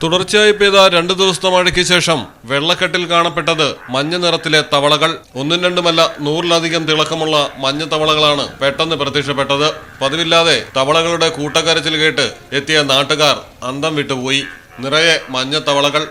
തുടർച്ചയായി പെയ്ത 2 ദിവസത്തെ മഴയ്ക്ക് ശേഷം വെള്ളക്കെട്ടിൽ കാണപ്പെട്ടത് മഞ്ഞ നിറത്തിലെ തവളകൾ. ഒന്നും രണ്ടുമല്ല 100-ലധികം തിളക്കമുള്ള മഞ്ഞ തവളകളാണ് പെട്ടെന്ന് പ്രത്യക്ഷപ്പെട്ടത്. പതിവില്ലാതെ തവളകളുടെ കൂട്ടക്കരച്ചിൽ കേട്ട് എത്തിയ നാട്ടുകാർ അന്തം വിട്ടുപോയി. നിറയെ മഞ്ഞ തവളകൾ.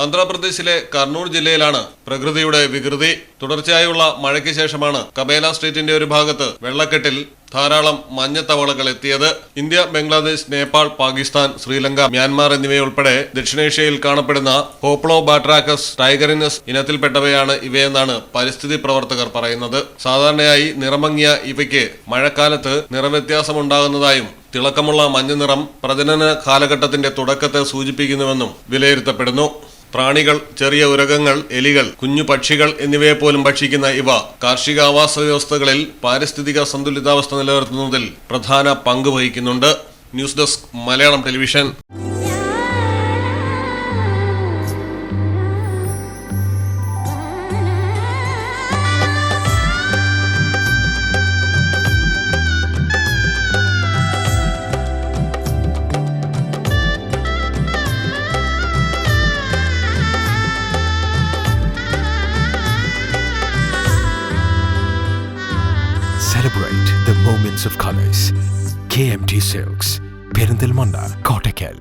ആന്ധ്രാപ്രദേശിലെ കർണൂൽ ജില്ലയിലാണ് പ്രകൃതിയുടെ വികൃതി. തുടർച്ചയായുള്ള മഴയ്ക്ക് ശേഷമാണ് കബേല സ്ട്രീറ്റിന്റെ ഒരു ഭാഗത്ത് വെള്ളക്കെട്ടിൽ ധാരാളം മഞ്ഞത്തവളകൾ എത്തിയത്. ഇന്ത്യ, ബംഗ്ലാദേശ്, നേപ്പാൾ, പാകിസ്ഥാൻ, ശ്രീലങ്ക, മ്യാൻമാർ എന്നിവയുൾപ്പെടെ ദക്ഷിണേഷ്യയിൽ കാണപ്പെടുന്ന ഹോപ്ലോബാട്രാക്കസ് ടൈഗറിനസ് ഇനത്തിൽപ്പെട്ടവയാണ് ഇവയെന്നാണ് പരിസ്ഥിതി പ്രവർത്തകർ പറയുന്നത്. സാധാരണയായി നിറമങ്ങിയ ഇവയ്ക്ക് മഴക്കാലത്ത് നിറവ്യത്യാസമുണ്ടാകുന്നതായും തിളക്കമുള്ള മഞ്ഞ നിറം പ്രജനന കാലഘട്ടത്തിന്റെ തുടക്കത്തെ സൂചിപ്പിക്കുന്നുവെന്നും വിലയിരുത്തപ്പെടുന്നു. പ്രാണികൾ, ചെറിയ ഉരകങ്ങൾ, എലികൾ, കുഞ്ഞു പക്ഷികൾ എന്നിവയെപ്പോലും ഭക്ഷിക്കുന്ന ഇവ കാർഷിക ആവാസ വ്യവസ്ഥകളിൽ പാരിസ്ഥിതിക സന്തുലിതാവസ്ഥ നിലനിർത്തുന്നതിൽ പ്രധാന പങ്ക് വഹിക്കുന്നുണ്ട്. News desk, Malayalam television. Celebrate the moments of colors. KMT Silks, Perindalmanda, Kottakkal.